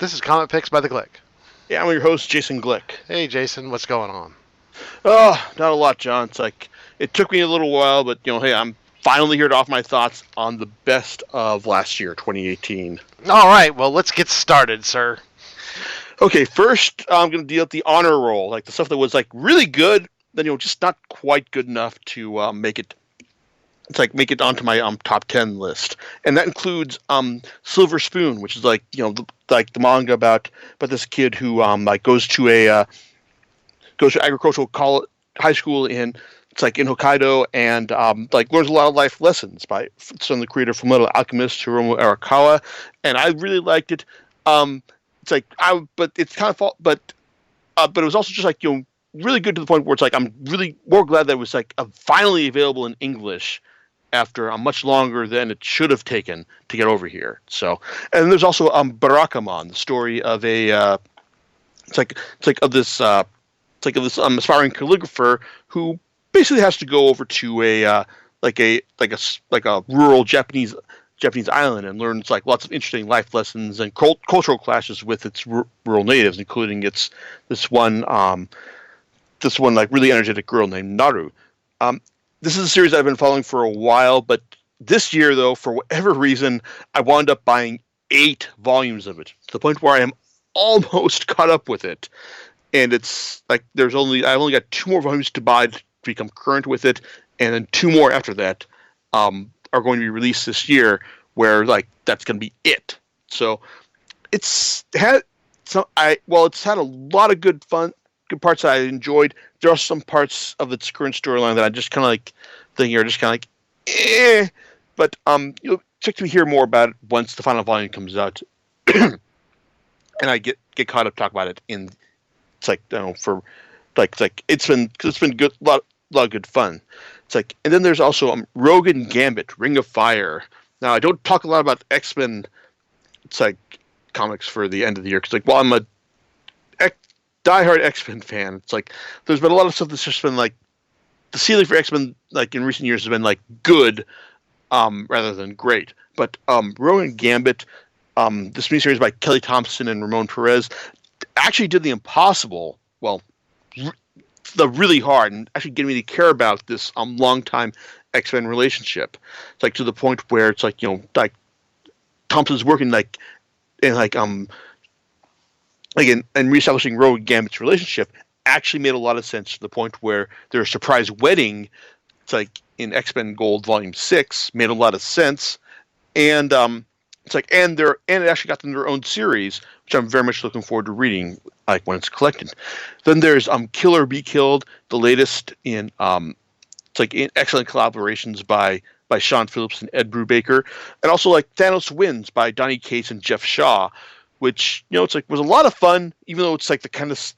This is Comic Picks by the Click. Yeah, I'm your host, Jason Glick. Hey, Jason, what's going on? Oh, not a lot, John. It's like, it took me a little while, but, hey, I'm finally here to offer my thoughts on the best of last year, 2018. All right, well, let's get started, sir. Okay, first, I'm going to deal with the honor roll, like the stuff that was, like, really good, then, just not quite good enough to make it. It's like make it onto my top 10 list, and that includes Silver Spoon, which is like the manga about this kid who goes to agricultural college, high school in Hokkaido, and learns a lot of life lessons by some of the creator from Fullmetal Alchemist, Hiromu Arakawa, and I really liked it. But it's kind of but it was also just really good to the point where it's like I'm really more glad that it was finally available in English after much longer than it should have taken to get over here. So, and there's also Barakamon, the story of a this aspiring calligrapher who basically has to go over to a rural Japanese island and learns lots of interesting life lessons and cultural clashes with its rural natives, including this one really energetic girl named Naru. This is a series I've been following for a while, but this year, though, for whatever reason, I wound up buying 8 volumes of it, to the point where I am almost caught up with it. And it's like I only got 2 more volumes to buy to become current with it, and then 2 more after that are going to be released this year, where that's going to be it. So it's had a lot of good parts that I enjoyed. There are some parts of its current storyline that I just kind of thinking are just kind of eh. But you'll expect to hear more about it once the final volume comes out, and I get caught up talk about it in it's been good, lot of good fun. And then there's also Rogue Gambit, Ring of Fire. Now I don't talk a lot about X-Men comics for the end of the year because while I'm a diehard X-Men fan, it's there's been a lot of stuff that's just been the ceiling for X-Men in recent years has been good rather than great. But Rowan Gambit, this miniseries by Kelly Thompson and Ramon Perez, actually did the impossible, the really hard, and actually getting me to care about this long-time X-Men relationship. It's to the point where it's Thompson's working and reestablishing Rogue Gambit's relationship actually made a lot of sense, to the point where their surprise wedding, in X-Men Gold Volume 6, made a lot of sense, and and it actually got them their own series, which I'm very much looking forward to reading when it's collected. Then there's Kill or Be Killed, the latest in in excellent collaborations by Sean Phillips and Ed Brubaker, and also Thanos Wins by Donny Cates and Jeff Shaw, which was a lot of fun, even though it's the kind of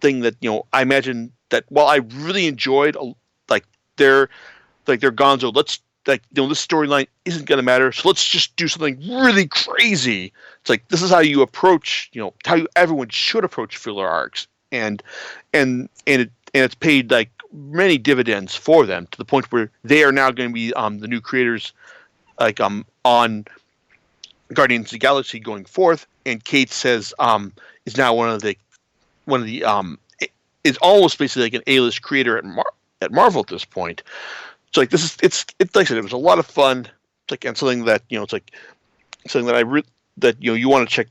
thing that I imagine that while I really enjoyed their Gonzo, let's this storyline isn't going to matter, so let's just do something really crazy. It's this is how you approach how everyone should approach filler arcs, and it's paid many dividends for them, to the point where they are now going to be the new creators on Guardians of the Galaxy going forth, and Kate says is now one of the is almost basically an A-list creator at Marvel at this point. So it's like I said, it was a lot of fun. And something that something that you want to check,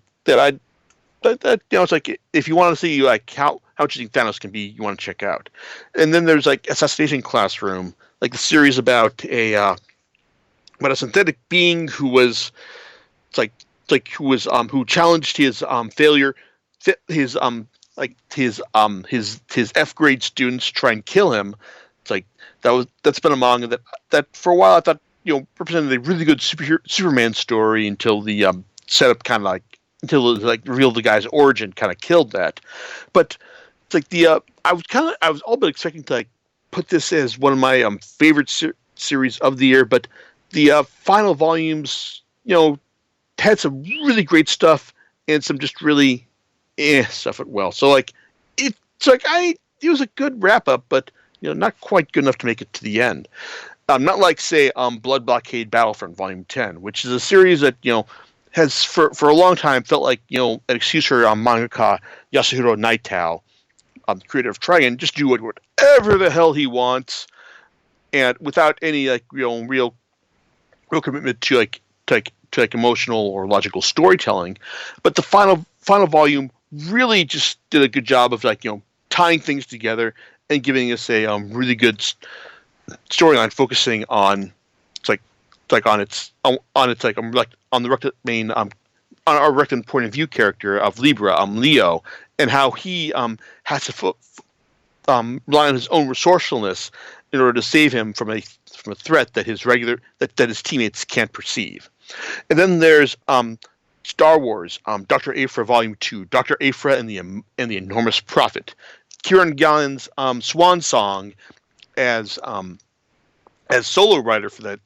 it's if you want to see how much you think Thanos can be, you want to check out. And then there's Assassination Classroom, the series about a synthetic being who was who challenged his failure, his F grade students to try and kill him. That's been a manga that for a while I thought represented a really good Superman story until the setup until it revealed the guy's origin killed that. But it's I was all but expecting to put this as one of my favorite series of the year, but the final volumes had some really great stuff and some just really stuff as well. So it was a good wrap up, but not quite good enough to make it to the end. Not say Blood Blockade Battlefront Volume 10, which is a series that has for a long time felt like an excuse for mangaka Yasuhiro Naitao, creator of Trigun, just do whatever the hell he wants, and without any real commitment to emotional or logical storytelling. But the final volume really just did a good job of tying things together and giving us a really good storyline, focusing on on the main on our Recton point of view character of Libra, Leo, and how he has to rely on his own resourcefulness in order to save him from a threat that his teammates can't perceive. And then there's Star Wars, Dr. Aphra Volume 2, Dr. Aphra and the Enormous Prophet, Kieran Gillen's swan song as solo writer for that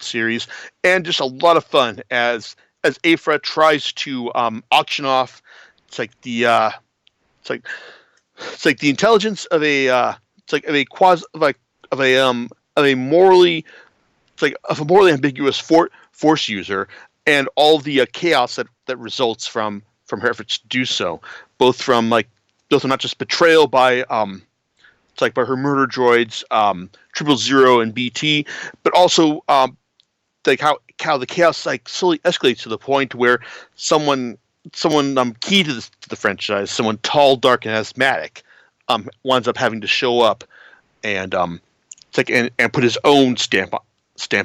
series, and just a lot of fun as Aphra tries to auction off the intelligence of a morally ambiguous force user, and all the chaos that results from her efforts to do so, both from not just betrayal by by her murder droids, 000 and BT, but also how the chaos slowly escalates to the point where someone key to the franchise, someone tall, dark, and asthmatic, winds up having to show up and and put his own stamp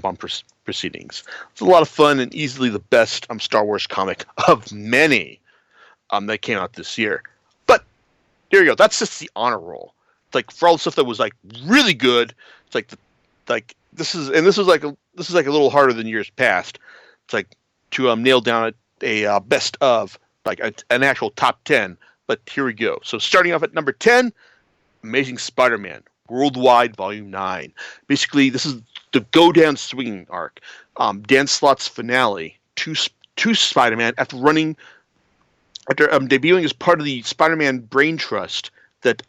on proceedings. It's a lot of fun and easily the best Star Wars comic of many that came out this year. But there you go. That's just the honor roll. For all the stuff that was really good, this is a little harder than years past. It's to nail down a best of an actual top 10. But here we go. So starting off at number 10, Amazing Spider-Man Worldwide Volume 9. Basically, this is the Go Down Swinging arc. Dan Slott's finale to Spider-Man after debuting as part of the Spider-Man Brain Trust that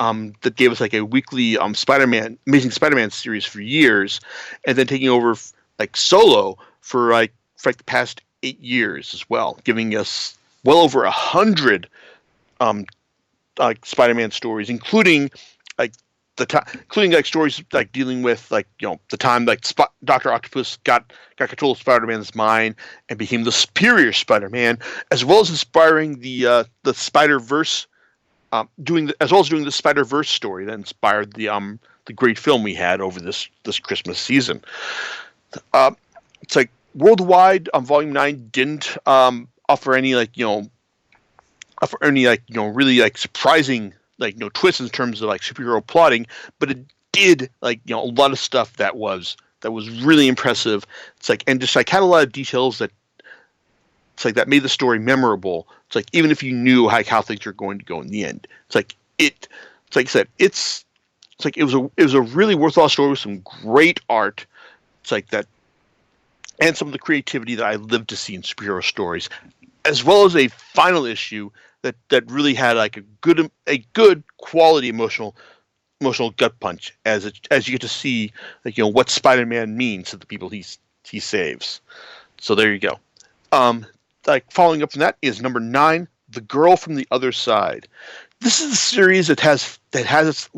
gave us a weekly Amazing Spider-Man series for years, and then taking over solo for the past 8 years as well, giving us well over 100 Spider-Man stories, including stories dealing with the time Dr. Octopus got control of Spider-Man's mind and became the superior Spider-Man, as well as inspiring the Spider-Verse, doing the Spider-Verse story that inspired the great film we had over this Christmas season. It's Worldwide Volume 9 didn't offer any really surprising twists in terms of superhero plotting, but it did a lot of stuff that was really impressive. It's and just had a lot of details that that made the story memorable. It's even if you knew how things are going to go in the end. It was a really worthwhile story with some great art. That, and some of the creativity that I live to see in superhero stories, as well as a final issue that really had a good quality emotional gut punch as you get to see what Spider-Man means to the people he saves. So there you go. Following up from that is number 9, The Girl from the Other Side. This is a series that has a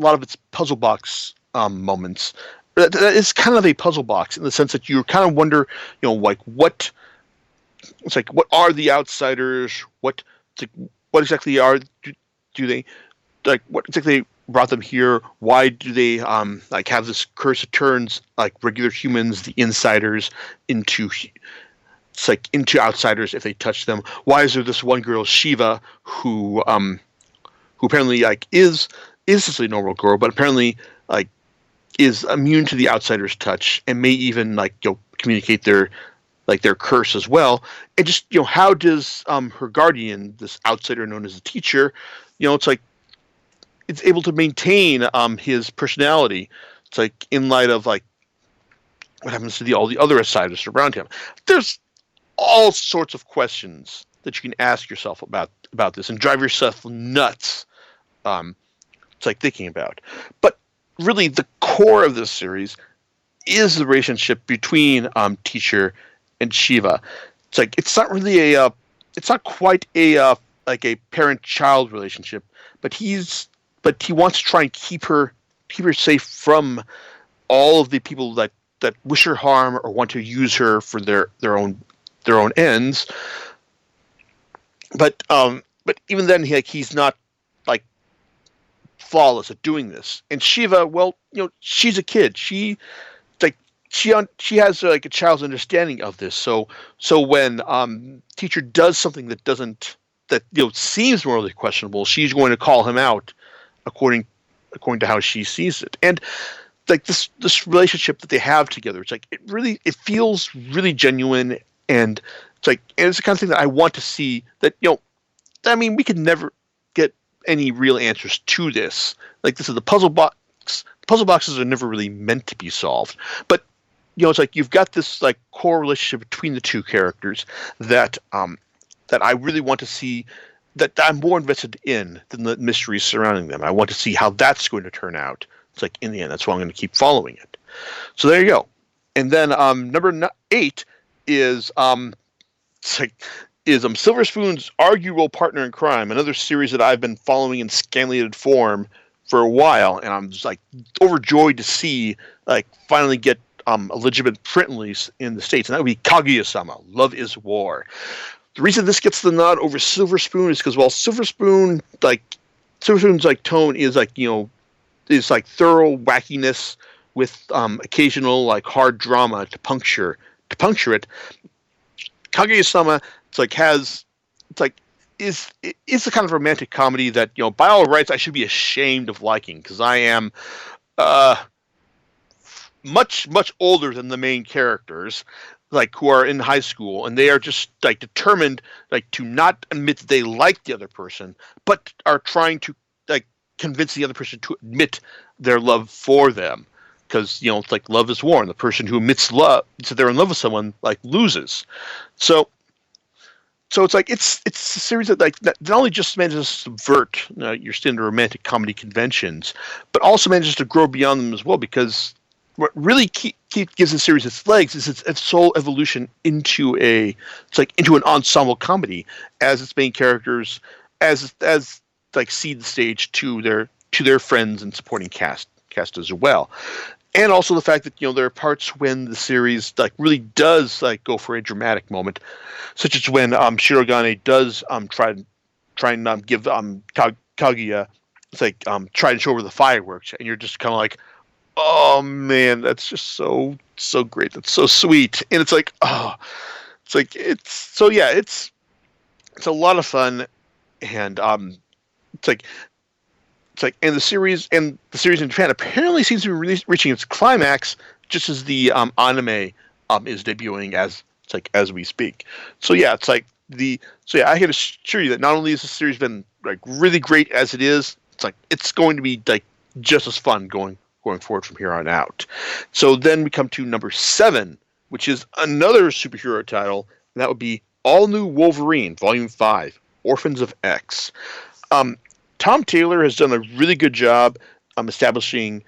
lot of its puzzle box moments. That is kind of a puzzle box in the sense that you kind of wonder, what are the outsiders? What exactly do they what exactly brought them here? Why do they have this curse that turns regular humans, the insiders, into outsiders if they touch them? Why is there this one girl, Shiva, who apparently is essentially a normal girl, but apparently is immune to the outsider's touch and may even communicate their curse as well? And just how does her guardian, this outsider known as a teacher, it's able to maintain his personality? It's in light of what happens to all the other outsiders around him. There's all sorts of questions that you can ask yourself about this and drive yourself nuts. Thinking about, but really the core of this series is the relationship between teacher and Shiva. it's like it's not really a it's not quite a like a parent-child relationship, but he wants to try and keep her safe from all of the people that wish her harm or want to use her for their own ends. But even then, he's not like flawless at doing this. And Shiva, well, she's a kid. Like she has like a child's understanding of this. So when teacher does something that seems morally questionable, she's going to call him out according to how she sees it. And like this relationship that they have together, it's like it feels really genuine, and it's the kind of thing that I want to see. That I mean, we could never get any real answers to this. Like, this is the puzzle box. Puzzle boxes are never really meant to be solved, but it's like you've got this like core relationship between the two characters that that I really want to see, that I'm more invested in than the mysteries surrounding them. I want to see how that's going to turn out. It's like, in the end, that's why I'm going to keep following it. So there you go. And then number 8 is Silver Spoon's Arguable Partner in Crime, another series that I've been following in scanlated form for a while, and I'm just like overjoyed to see like finally get a legitimate print release in the States, and that would be Kaguya-sama, Love is War. The reason this gets the nod over Silver Spoon is because while Silver Spoon's like tone is like is like thorough wackiness with occasional like hard drama to puncture it, Kaguya-sama is the kind of romantic comedy that by all rights I should be ashamed of liking, because I am much older than the main characters, like, who are in high school, and they are just like determined like to not admit that they like the other person, but are trying to like convince the other person to admit their love for them, because it's like love is war, and the person who admits love, so they're in love with someone, like, loses. So it's like it's a series that not only just manages to subvert your standard romantic comedy conventions, but also manages to grow beyond them as well. Because what really gives the series its legs is its sole evolution into an ensemble comedy, as its main characters as like seed the stage to their friends and supporting cast as well. And also the fact that there are parts when the series like really does like go for a dramatic moment, such as when Shirogane does try and give Kaguya, it's like try to show her the fireworks, and you're just kind of like, oh man, that's just so great, that's so sweet, and it's like, oh, it's a lot of fun, and it's like and the series in Japan apparently seems to be reaching its climax just as the anime is debuting as we speak. So yeah, I can assure you that not only has the series been like really great as it is, it's going to be like just as fun going forward from here on out. So then we come to number 7, which is another superhero title, and that would be All New Wolverine Volume 5, Orphans of X. Tom Taylor has done a really good job establishing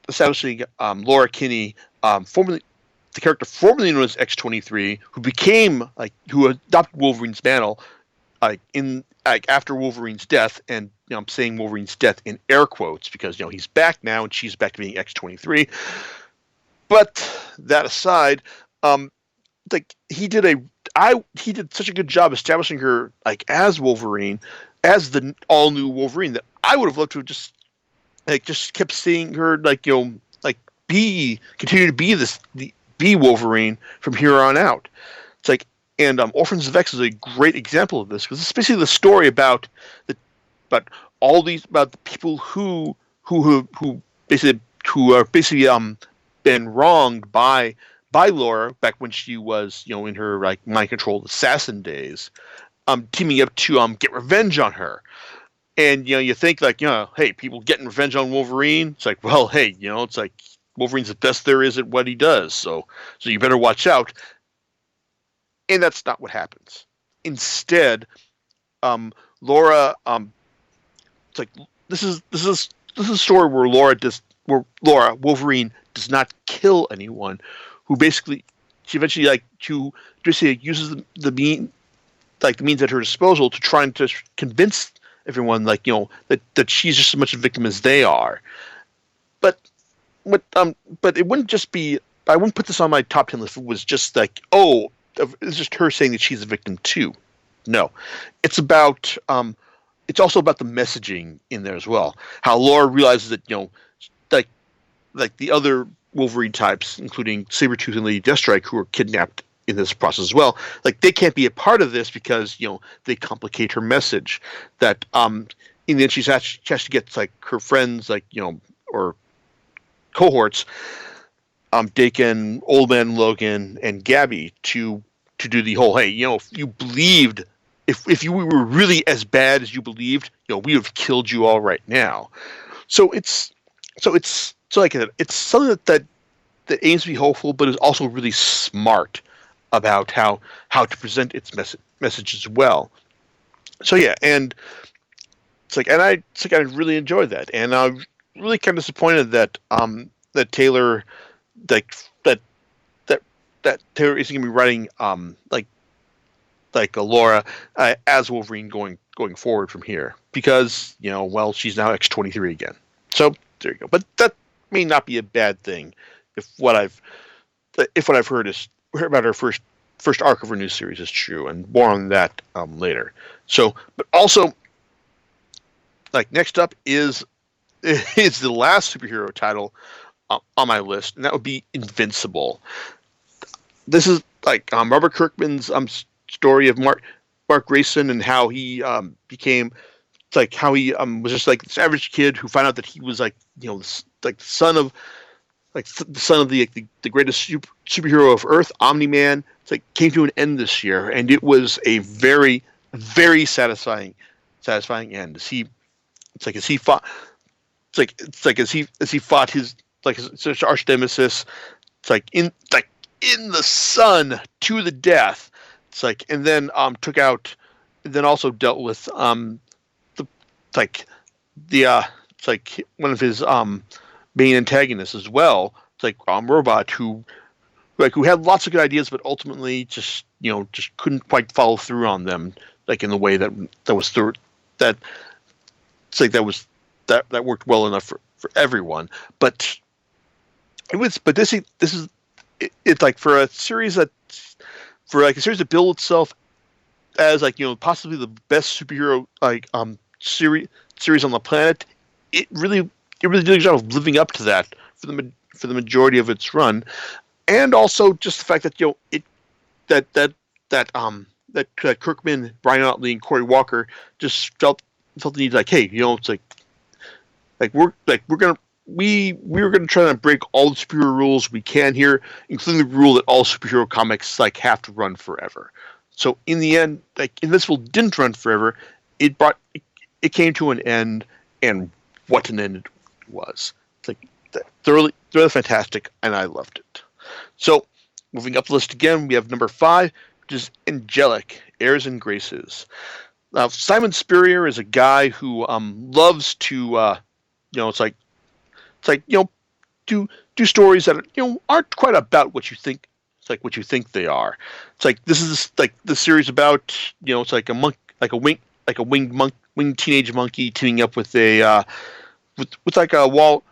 Laura Kinney, formerly the character formerly known as X-23, who adopted Wolverine's mantle after Wolverine's death, and I'm saying Wolverine's death in air quotes because he's back now and she's back to being X-23. But that aside, he did such a good job establishing her like as Wolverine, as the all new Wolverine, that I would have loved to have just kept seeing her continue to be Wolverine from here on out. It's like, and Orphans of X is a great example of this, because it's basically the story about the people who are basically been wronged by Laura back when she was in her like mind controlled assassin days, teaming up to get revenge on her. And you think like, hey, people getting revenge on Wolverine, it's like, well, hey, it's like Wolverine's the best there is at what he does, so you better watch out. And that's not what happens. Instead, Laura, it's like this is a story where Wolverine does not kill anyone, who basically she eventually uses the means at her disposal to try and to convince everyone that she's just as much a victim as they are. But but it wouldn't just be. I wouldn't put this on my top 10 list if it was just it's just her saying that she's a victim too. No, it's about it's also about the messaging in there as well. How Laura realizes that like the other Wolverine types, including Sabretooth and Lady Deathstrike, who are kidnapped in this process as well, like they can't be a part of this because they complicate her message. That in the end she has to get like her friends or cohorts, Dakin, Old Man Logan, and Gabby to do the whole, hey, if you believed, if you were really as bad as you believed, we would have killed you all right now. So it's like it's something that aims to be hopeful, but is also really smart about how to present its message as well. So yeah, and I really enjoyed that, and I'm really kind of disappointed that that Taylor that Taylor isn't going to be writing like a Laura as Wolverine going forward from here, because she's now X-23 again. So there you go. But that may not be a bad thing if what I've heard about her first arc of her new series is true, and more on that later. So, but also, like, next up is the last superhero title on my list, and that would be Invincible. This is like Robert Kirkman's story of Mark Grayson and how he became. It's like how he was just like this average kid who found out that he was like the son of the greatest superhero of Earth, Omni-Man. It's like came to an end this year, and it was a very, very satisfying end. As he fought his arch nemesis. It's like in the sun to the death. It's like, and then took out, and then also dealt with it's like one of his main antagonists as well. It's like Robot, who had lots of good ideas, but ultimately just couldn't quite follow through on them, like in the way that worked well enough for everyone. But this is like for a series that built itself as possibly the best superhero series on the planet. It really did a good job of living up to that for the majority of its run, and also just the fact that that Kirkman, Brian Otley, and Corey Walker just felt the need, like, hey, it's we're gonna try to break all the superhero rules we can here, including the rule that all superhero comics have to run forever. So in the end, Invincible didn't run forever. It came to an end, and what an end it was. It's thoroughly fantastic, and I loved it. So moving up the list again, we have number 5, which is Angelic, Airs and Graces. Now, Simon Spurrier is a guy who loves to do stories that aren't quite about what you think. It's like what you think they are. It's like this is like the series about it's like a winged teenage monkey teaming up with a with like a wall.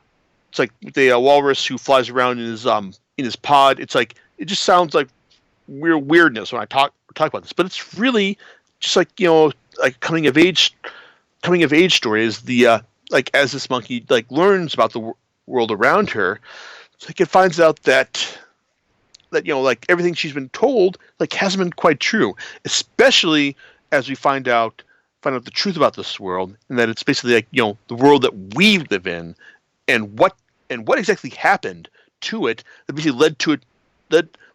It's like with a walrus who flies around in his pod. It's like, it just sounds like weirdness when I talk about this, but it's really just like coming of age story. Is the as this monkey learns about the world around her, it's like it finds out that everything she's been told hasn't been quite true, especially as we find out the truth about this world, and that it's basically the world that we live in, and what exactly happened to it that basically led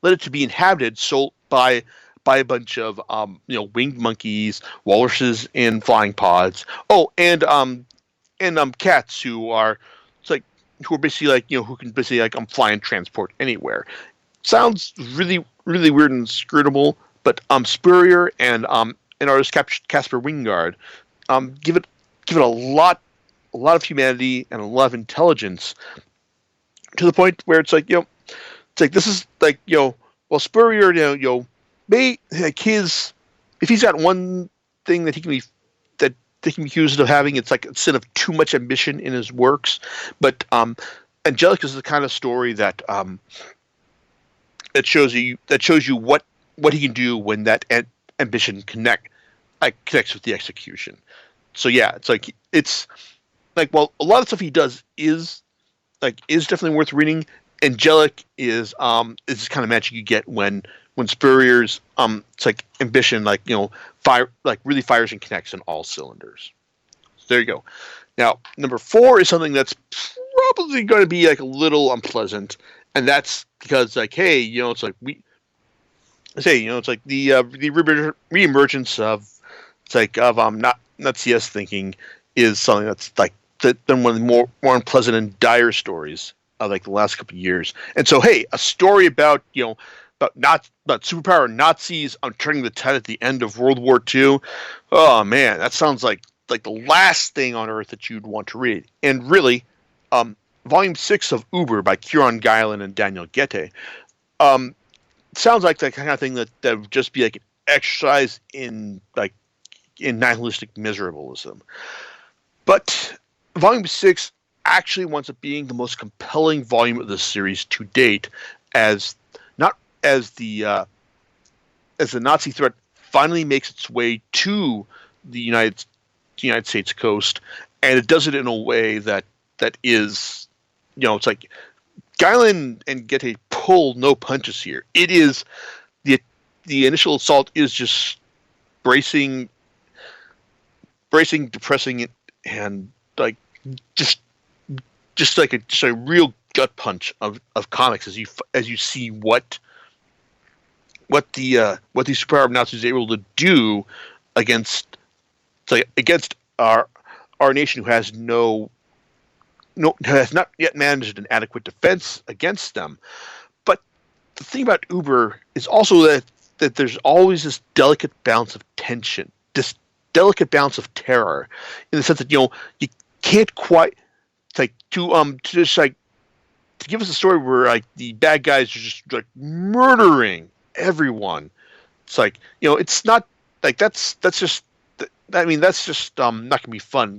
it to be inhabited by a bunch of winged monkeys, walruses in flying pods. Oh, and cats who are basically who can basically fly and transport anywhere. Sounds really, really weird and inscrutable, but Spurrier and artist Casper Wingard give it a lot of humanity and a lot of intelligence, to the point where it's this is well, Spurrier, may like his if he's got one thing that they can be accused of having, it's like instead of too much ambition in his works. But Angelica is the kind of story that that shows you what he can do when that ambition connects with the execution. So yeah, it's like well, a lot of stuff he does is definitely worth reading. Angelic is this kind of magic you get when Spurrier's it's like ambition fire really fires and connects on all cylinders. So there you go. Now number 4 is something that's probably going to be like a little unpleasant, and that's because hey, it's like it's like the reemergence of not CS thinking is something that's been one of the more unpleasant and dire stories of the last couple of years. And so hey, a story about about superpower Nazis on turning the tide at the end of World War II. Oh man, that sounds like the last thing on earth that you'd want to read. And really, Volume 6 of Uber by Kieran Gillen and Daniel Gette sounds like that kind of thing that would just be like an exercise in nihilistic miserablism. But Volume 6 actually winds up being the most compelling volume of the series to date, as the Nazi threat finally makes its way to the United States coast, and it does it in a way that is, it's like Guyland and Gette pull no punches here. It is the initial assault is just bracing, depressing, and just a real gut punch of comics as you see what these superpower Nazis are able to do against our nation, who has has not yet managed an adequate defense against them. But the thing about Uber is also that there's always this delicate balance of tension, this delicate balance of terror, in the sense that you can't quite to give us a story where the bad guys are just murdering everyone. It's it's not that's just not gonna be fun.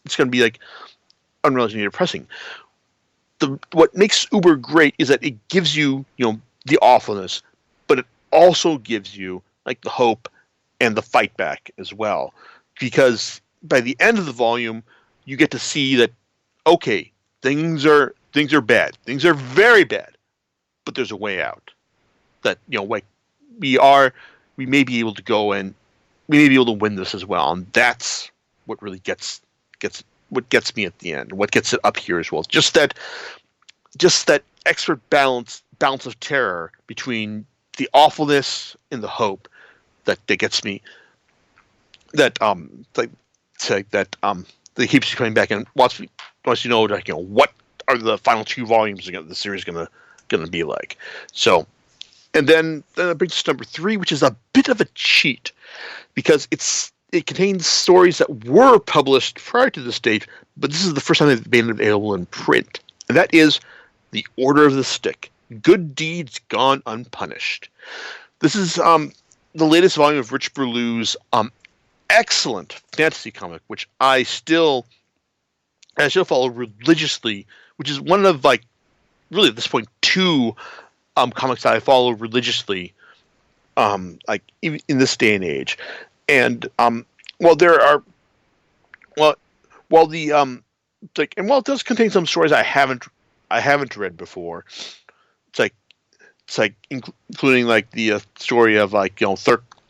It's gonna be unrealistically depressing. What makes Uber great is that it gives you the awfulness, but it also gives you the hope and the fight back as well, because by the end of the volume you get to see that okay, things are bad, things are very bad, but there's a way out. That we may be able to go and we may be able to win this as well, and that's what really gets me at the end. What gets it up here as well? Just that extra balance of terror between the awfulness and the hope that gets me. That that keeps you coming back and wants to know what are the final 2 volumes of the series gonna be like. So, and then it brings us to number 3, which is a bit of a cheat, because it contains stories that were published prior to this date, but this is the first time they've been available in print, and that is The Order of the Stick: Good Deeds Gone Unpunished. This is the latest volume of Rich Berlew's excellent fantasy comic, which I still follow religiously, which is one of really at this point 2 comics that I follow religiously, even in this day and age. And while it does contain some stories I haven't read before, including the story of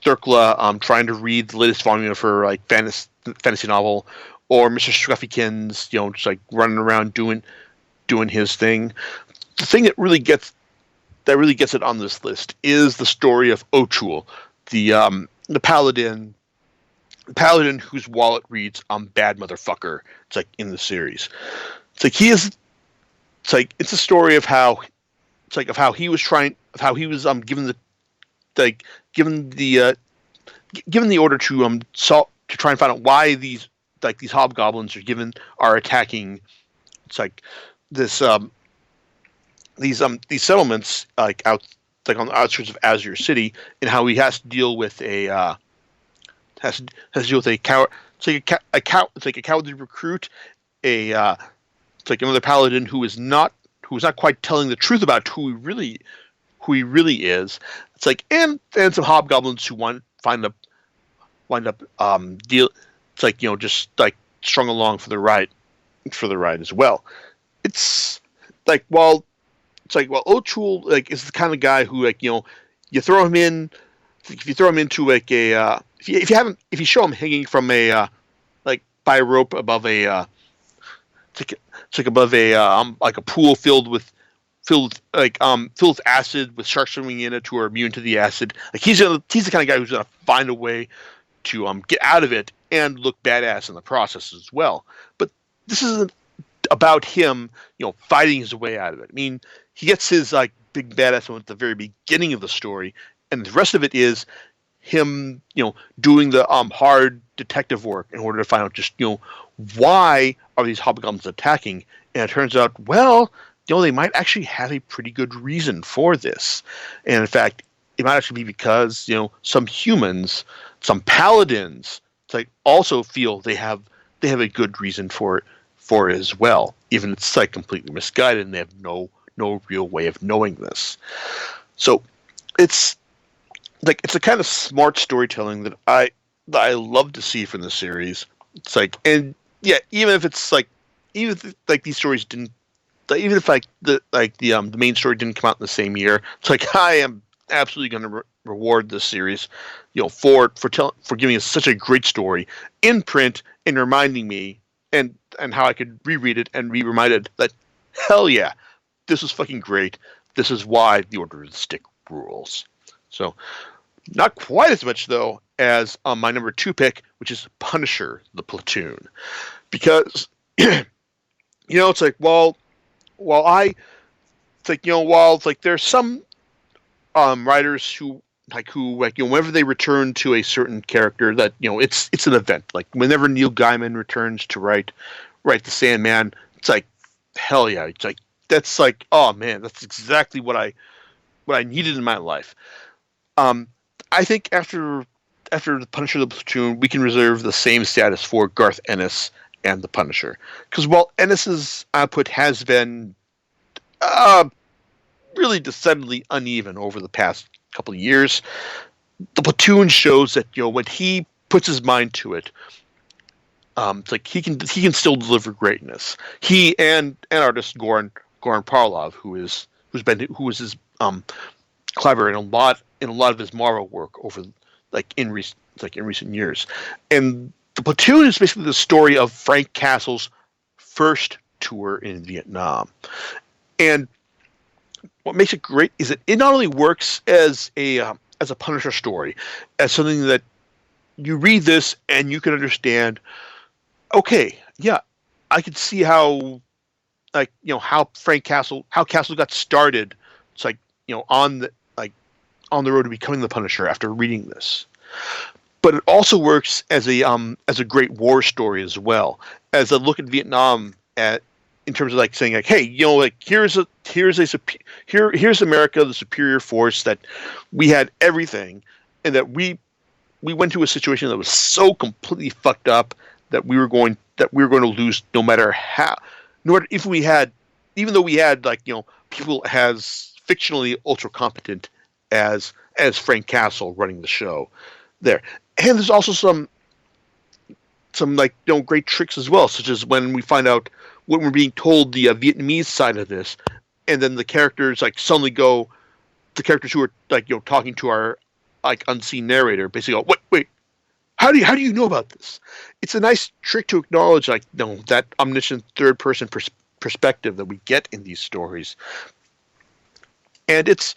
Thurkla trying to read the latest volume of her fantasy novel, or Mr. Scruffykins just running around doing his thing. The thing that really gets it on this list is the story of Ochul, the paladin whose wallet reads "bad motherfucker." It's in the series. It's a story of how he was given the order to try and find out why these hobgoblins are attacking. It's these settlements out like on the outskirts of Azure City, and how he has to deal with has to deal with a coward. It's like it's like a cowardly recruit, a it's like another paladin who is not quite telling the truth about who he really is. It's like and some hobgoblins who wind up deal. It's like just like strung along for the ride as well. It's like O'Toole like is the kind of guy who you throw him in if you throw him into like a if you show him hanging from a like by a rope above a it's like above a like a pool filled with acid with sharks swimming in it who are immune to the acid. Like he's the kind of guy who's gonna find a way to get out of it and look badass in the process as well. But this isn't about him, fighting his way out of it. I mean, he gets his like big badass moment at the very beginning of the story, and the rest of it is him, doing the hard detective work in order to find out just why are these hobgoblins attacking, and it turns out they might actually have a pretty good reason for this, and in fact, it might actually be because some humans, some paladins, like also feel they have a good reason for it as well, even if it's like completely misguided and they have no real way of knowing this. So it's a kind of smart storytelling that I love to see from the series. It's like, and yeah, even if like these stories didn't, even if the main story didn't come out in the same year, it's like I am absolutely going to reward this series, for giving us such a great story in print and reminding me and how I could reread it and be reminded that hell yeah, this is fucking great. This is why the Order of the Stick rules. So, not quite as much though as my number 2 pick, which is Punisher: The Platoon, because it's like while there's some writers who whenever they return to a certain character that it's an event. Like whenever Neil Gaiman returns to write the Sandman, it's like hell yeah. It's like that's like, oh man, that's exactly what I needed in my life. I think after the Punisher: The Platoon, we can reserve the same status for Garth Ennis and the Punisher, because while Ennis's output has been really decidedly uneven over the past couple of years, the Platoon shows that when he puts his mind to it, it's like he can still deliver greatness. He and artist Goran Parlov, who is his collaborator in a lot of his Marvel work over in recent years. And the Platoon is basically the story of Frank Castle's first tour in Vietnam. And what makes it great is that it not only works as a Punisher story, as something that you read this and you can understand. Okay, yeah, I could see how how Castle got started. It's like on the road to becoming the Punisher after reading this. But it also works as a great war story as well, as a look at Vietnam in terms of saying hey, here's America, the superior force, that we had everything, and that we went to a situation that was so completely fucked up that we were going to lose no matter how, even though we had people as fictionally ultra competent as Frank Castle running the show there. And there's also some great tricks as well, such as when we find out when we're being told the Vietnamese side of this, and then the characters suddenly go, the characters who are talking to our unseen narrator basically go, wait, how do you know about this? It's a nice trick to acknowledge that omniscient third person perspective that we get in these stories, and it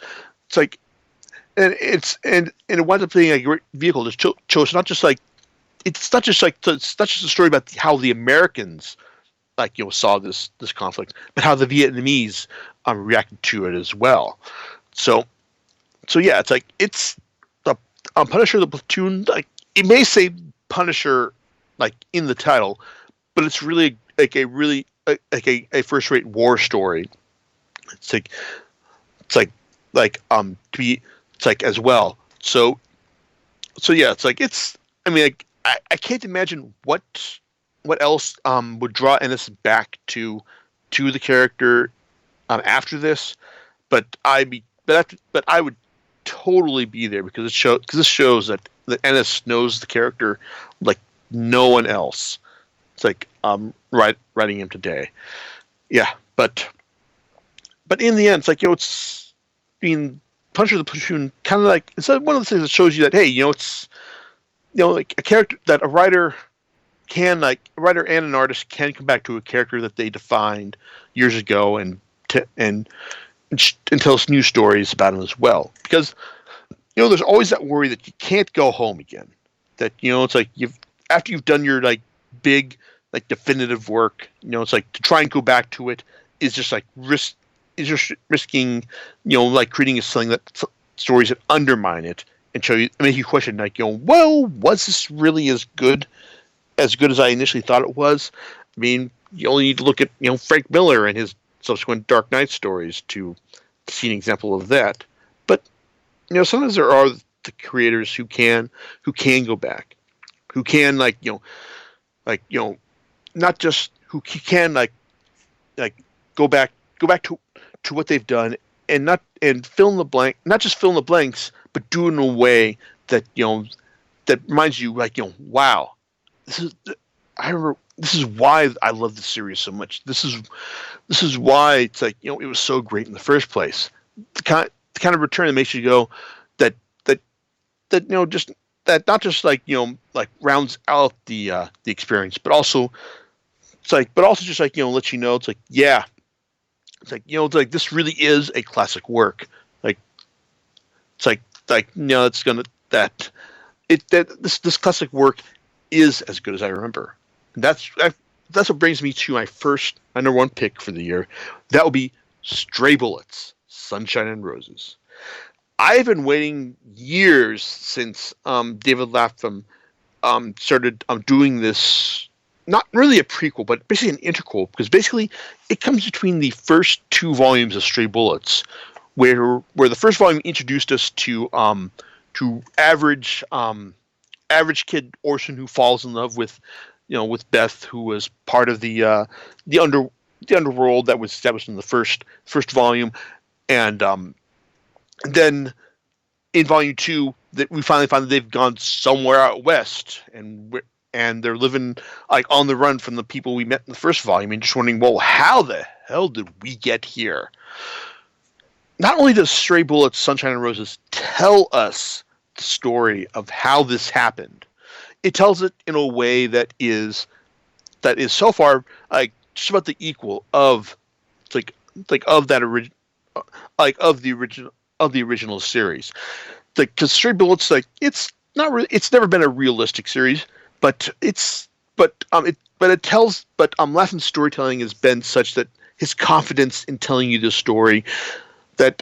winds up being a great vehicle to show not just it's not just a story about how the Americans saw this conflict, but how the Vietnamese reacted to it as well. So yeah, it's the Punisher: The Platoon. It may say Punisher in the title, but it's really a first-rate war story. It's to be it's like as well. So yeah, it's like it's. I mean, like, I can't imagine what else would draw Ennis back to the character after this. But I would totally be there because this shows that Ennis knows the character like no one else. It's like writing him today. Yeah, but in the end, it's like it's being Puncher the Platoon kind of like it's one of the things that shows you that hey, it's like a character that a writer and an artist can come back to a character that they defined years ago and tell us new stories about him as well. Because there's always that worry that you can't go home again. That it's like after you've done your like big like definitive work, it's like to try and go back to it is just like risking like creating something that stories that undermine it and make you question like well, was this really as good as I initially thought it was? I mean, you only need to look at Frank Miller and his subsequent Dark Knight stories to see an example of that. But sometimes there are the creators who can go back, who can not just who can go back to what they've done and fill in the blank, not just fill in the blanks, but do it in a way that that reminds you wow, this is why I love this series so much. This is why it's like it was so great in the first place. The kind of return that makes you go that just that not just like rounds out the experience, but also just like lets you know it's like yeah, it's like it's like this really is a classic work. Like it's like it's gonna that this classic work is as good as I remember. And that's what brings me to my number one pick for the year. That will be Stray Bullets, Sunshine and Roses. I've been waiting years since David Lapham started doing this. Not really a prequel, but basically an interquel, because basically it comes between the first two volumes of Stray Bullets, where the first volume introduced us to average kid Orson who falls in love with Beth, who was part of the underworld that was established in the first volume, and then in volume 2 that we finally find that they've gone somewhere out west and they're living like on the run from the people we met in the first volume, and just wondering, well, how the hell did we get here? Not only does Stray Bullets, Sunshine and Roses tell us the story of how this happened, it tells it in a way that is so far like just about the equal of of that of the original series. Because Stray Bullets, it's not really, it's never been a realistic series, but Lapham's storytelling has been such that his confidence in telling you the story, that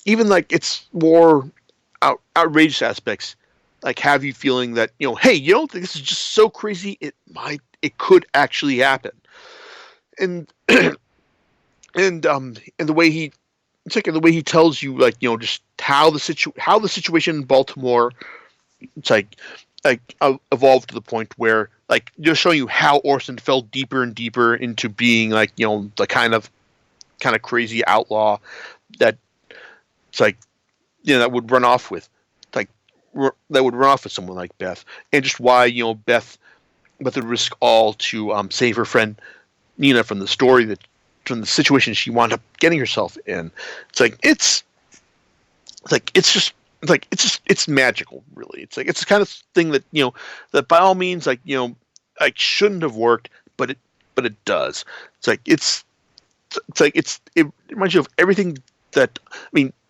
even its more outrageous aspects have you feeling that hey, you don't think this is just so crazy, it could actually happen. And and the way he tells you just how the situation in Baltimore evolved to the point where just showing you how Orson fell deeper and deeper into being the kind of crazy outlaw that that would run off with someone like Beth, and just why Beth would risk all to save her friend Nina from the situation she wound up getting herself in. It's magical, really. It's the kind of thing that that by all means shouldn't have worked, but it does. It reminds you of everything that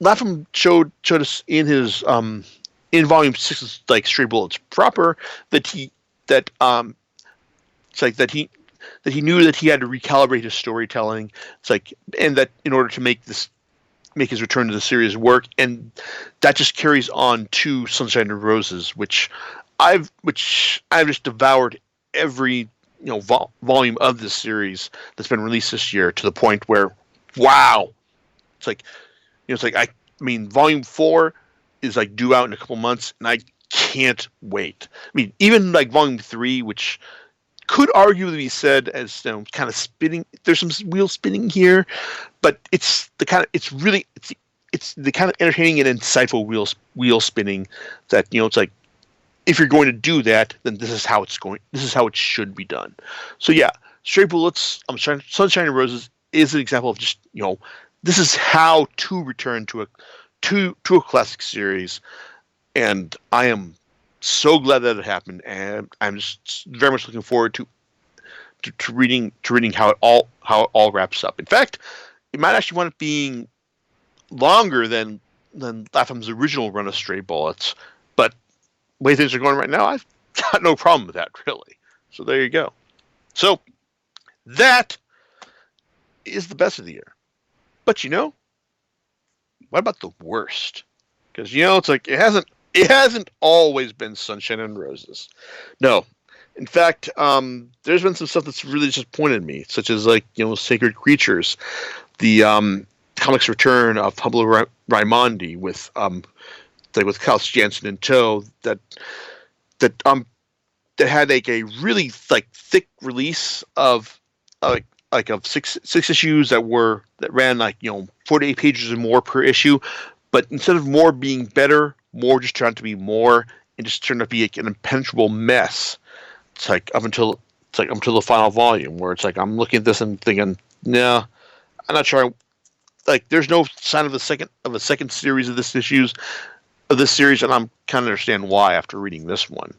Lapham showed us in his in volume 6 Stray Bullets proper, that he knew that he had to recalibrate his storytelling. And that in order to make his return to the series work, and that just carries on to Sunshine and Roses, which I've just devoured every volume of this series that's been released this year, to the point where wow, Volume 4 is like due out in a couple months, and I can't wait. I mean, even like Volume 3, which could arguably be said as kind of spinning. There's some wheel spinning here, but it's the kind of entertaining and insightful wheel spinning that it's like, if you're going to do that, then this is how it should be done. So yeah, Stray Bullets, Sunshine and Roses is an example of just this is how to return to a classic series, and I am so glad that it happened, and I'm just very much looking forward to reading how it all wraps up. In fact, it might actually wind up being longer than Latham's original run of Stray Bullets, but the way things are going right now, I've got no problem with that, really. So there you go. So that is the best of the year. But what about the worst? Because it's like it hasn't always been sunshine and roses. No. In fact, there's been some stuff that's really disappointed me, such as like Sacred Creatures, the comics return of Pablo Raimondi with Klaus Janson in tow, that had like a really like thick release of of six issues that ran like 48 pages or more per issue, but instead of more being better, more just turned out to be more, and just turned out to be like an impenetrable mess. It's like up until the final volume, where it's like I'm looking at this and thinking, no, I'm not sure. Like, there's no sign of a second series of this series, and I'm kind of understand why after reading this one.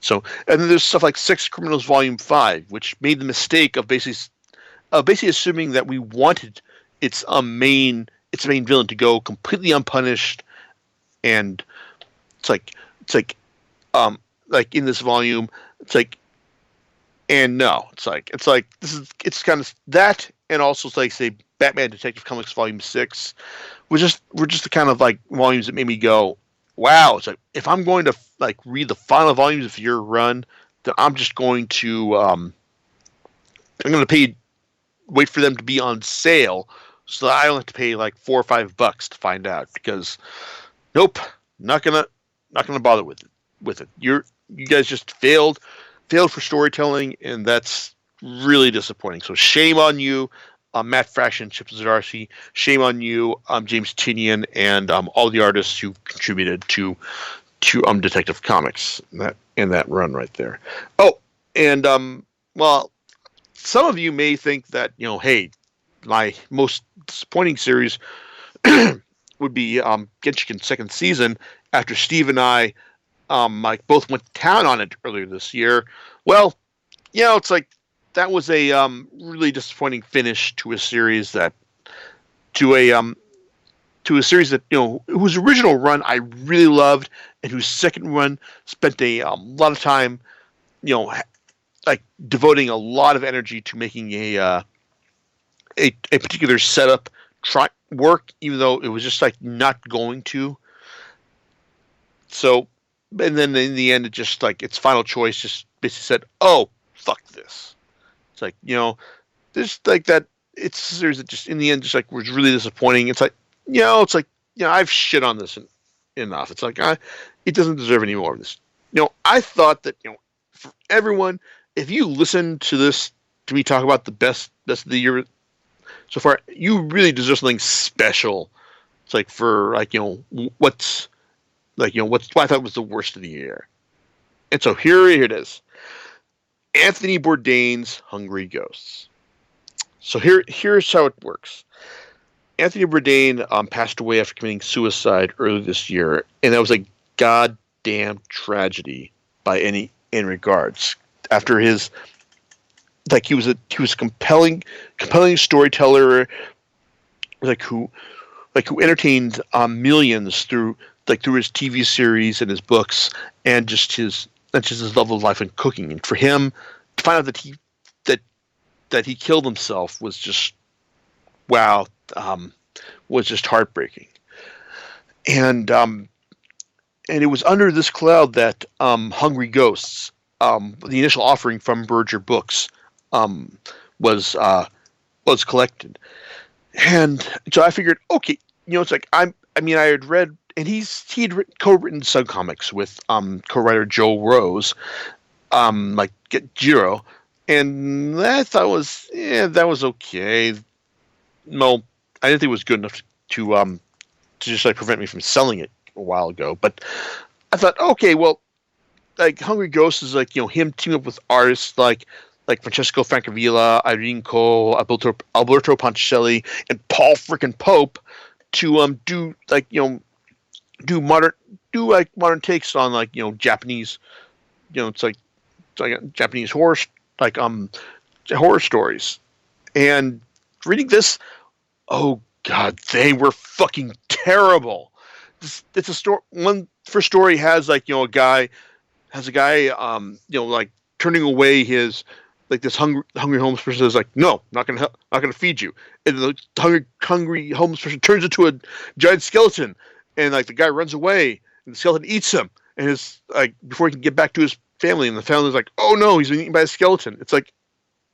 So, and then there's stuff like Sex Criminals Volume 5, which made the mistake of basically assuming that we wanted its main villain to go completely unpunished, and it's like in this volume, it's like, and no, it's like it's kind of that, and also like say Batman Detective Comics Volume 6, were just the kind of like volumes that made me go, wow. It's like, if I'm going to like read the final volumes of your run, then I'm just going to wait for them to be on sale, so that I don't have to pay like $4 or $5 to find out, because nope, not gonna bother with it. You guys just failed for storytelling, and that's really disappointing. So shame on you, Matt Fraction, Chip Zdarsky. Shame on you, James Tynion, and all the artists who contributed to Detective Comics in that run right there. Oh, and well, some of you may think that hey, my most disappointing series would be Genshiken's second season, after Steve and I both went to town on it earlier this year. Well, it's like that was a really disappointing finish to a series that whose original run I really loved, and whose second run spent a lot of time like devoting a lot of energy to making a particular setup work, even though it was just like not going to. So, and then in the end, it just like its final choice just basically said, "Oh, fuck this." It's like there's like that. It's a series that just in the end just like was really disappointing. It's like I've shit on this enough. It's like it doesn't deserve any more of this. I thought that for everyone, if you listen to me talk about the best of the year so far, you really deserve something special. It's like for like what's what I thought was the worst of the year. And so here it is. Anthony Bourdain's Hungry Ghosts. So here's how it works. Anthony Bourdain passed away after committing suicide earlier this year, and that was a goddamn tragedy by any regards. After his he was a compelling storyteller, who entertained millions through his TV series and his books, and just his love of life and cooking. And for him to find out that he killed himself was just was just heartbreaking. And it was under this cloud that Hungry Ghosts, the initial offering from Berger Books, was collected. And so I figured, okay, it's like mean, I had read, and co-written subcomics with co-writer Joe Rose, like Get Jiro, and I thought that was okay. No, I didn't think it was good enough to just like prevent me from selling it a while ago. But I thought, okay, well, like Hungry Ghost is like him teaming up with artists like Francesco Francavilla, Irene Cole, Alberto Ponticelli, and Paul frickin' Pope to do like modern takes on like Japanese, it's like Japanese horror like horror stories. And reading this, oh god, they were fucking terrible. It's a story. One first story has like a guy like turning away his like this hungry homeless person is like, no, not gonna feed you, and the hungry homeless person turns into a giant skeleton, and like the guy runs away, and the skeleton eats him, and his like before he can get back to his family, and the family's like, oh no, he's been eaten by a skeleton. It's like,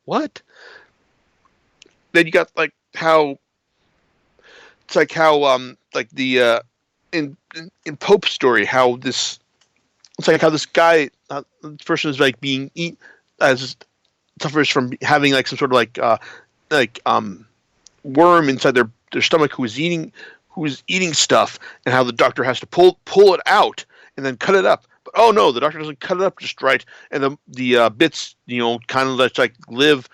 what? Then you got like how it's like how like the in Pope's story how this it's like how this guy this person is like being eaten as suffers from having like some sort of like worm inside their stomach who is eating stuff, and how the doctor has to pull it out and then cut it up. But oh no, the doctor doesn't cut it up just right, and the bits kind of like live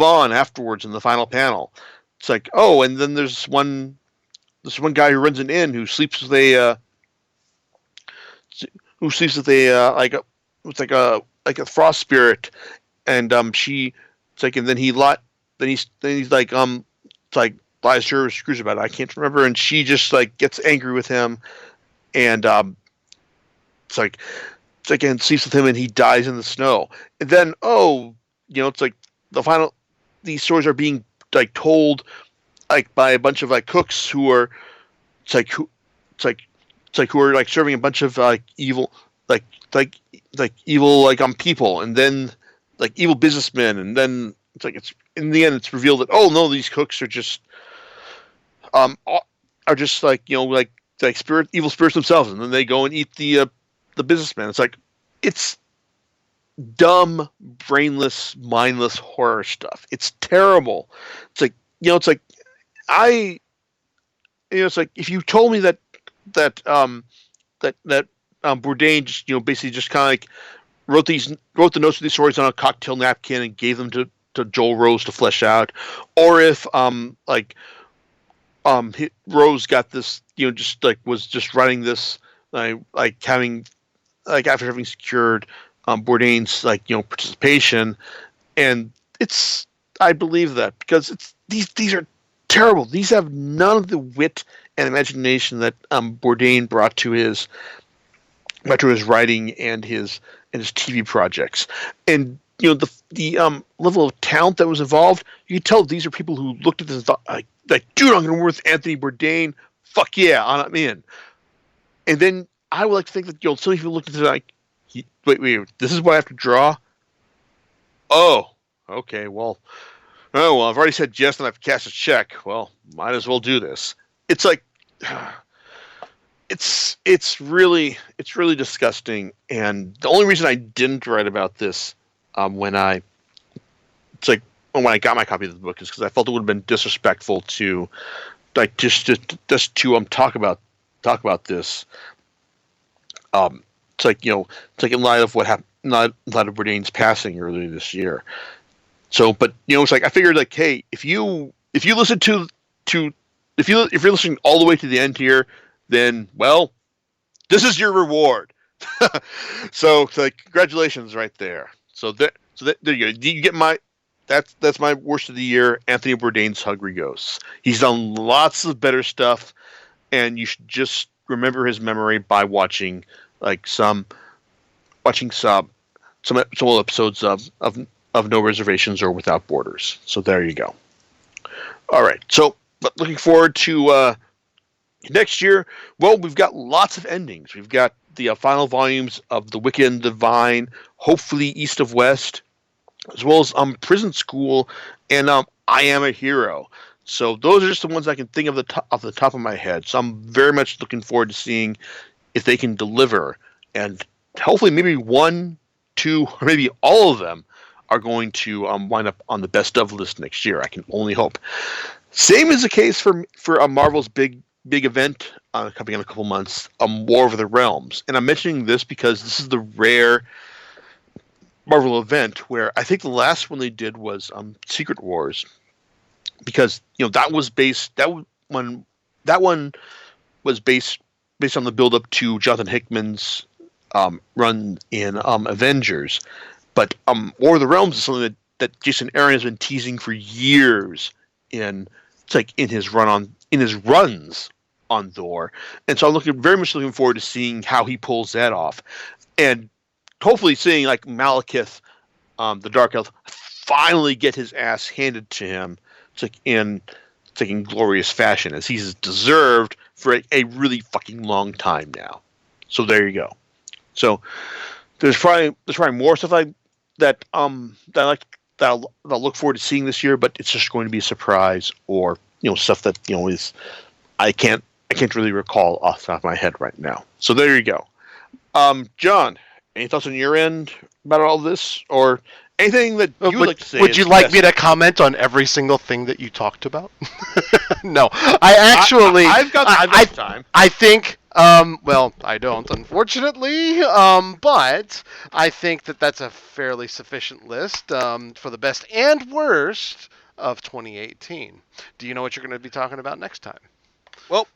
on afterwards in the final panel. It's like, oh, and then there's one guy who runs an inn who sleeps with a frost spirit, and she it's like, and then he's like it's like lies to her, screws about it. I can't remember, and she just like gets angry with him, and it's like and sleeps with him, and he dies in the snow. And then it's like these stories are being like told like by a bunch of like cooks who are who are like serving a bunch of like evil evil people, and then like evil businessmen, and then it's in the end it's revealed that oh no, these cooks are just evil spirits themselves, and then they go and eat the businessmen. It's like it's dumb, brainless, mindless horror stuff. It's terrible. It's like it's like it's like if you told me that Bourdain just basically just kind of like wrote the notes of these stories on a cocktail napkin and gave them to Joel Rose to flesh out, or if Rose got this just like was just writing this like having like after having secured Bourdain's participation, and I believe that because it's these are terrible. These have none of the wit and imagination that Bourdain brought to his writing and his TV projects, and the level of talent that was involved. You could tell these are people who looked at this and thought, like dude, I'm going to work with Anthony Bourdain. Fuck yeah, I'm in. And then I would like to think that some people looked at it like, wait, this is what I have to draw. Oh, okay, well, I've already said yes, and I've cast a check. Well, might as well do this. It's like, it's really disgusting. And the only reason I didn't write about this when I got my copy of the book is because I felt it would have been disrespectful to like just to talk about this. It's like it's like in light of what happened, not in light of Bourdain's passing earlier this year. So, but it's like I figured like, hey, if you listen if you're listening all the way to the end here, then well, this is your reward. So it's like congratulations right there. So there you go. You get my that's my worst of the year. Anthony Bourdain's Hungry Ghosts. He's done lots of better stuff, and you should just remember his memory by watching some episodes of No Reservations or Without Borders. So there you go. All right. So, but looking forward to next year. Well, we've got lots of endings. We've got the final volumes of The Wicked and Divine, hopefully East of West, as well as Prison School and I Am a Hero. So those are just the ones I can think of off the top of my head. So I'm very much looking forward to seeing if they can deliver, and hopefully maybe one, two, or maybe all of them are going to wind up on the best of list next year. I can only hope. Same is the case for Marvel's big event coming in a couple months, War of the Realms. And I'm mentioning this because this is the rare Marvel event where I think the last one they did was Secret Wars, because that one was based on the build up to Jonathan Hickman's run in Avengers. But War of the Realms is something that Jason Aaron has been teasing for years in his runs on Thor, and so I'm very much looking forward to seeing how he pulls that off, and hopefully seeing like Malekith, the Dark Elf, finally get his ass handed to him, in glorious fashion, as he's deserved for a really fucking long time now. So there you go. So there's probably more stuff that I like that I'll look forward to seeing this year, but it's just going to be a surprise, or stuff that is I can't really recall off the top of my head right now. So there you go. John, any thoughts on your end about all this, or anything that you would like to say? Would you like me to comment on every single thing that you talked about? No, I've got time. I think. Well, I don't, unfortunately. But I think that's a fairly sufficient list for the best and worst of 2018. Do you know what you're going to be talking about next time? Well,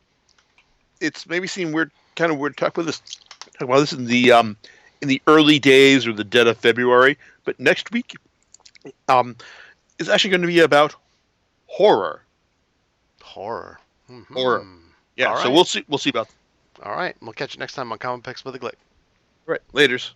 it's maybe seem kind of weird to talk about this in the early days or the dead of February, but next week is actually going to be about horror. Horror. Mm-hmm. Horror. Yeah. Right. So we'll see about. All right. We'll catch you next time on Comic Picks with a Glick. All right. Laters.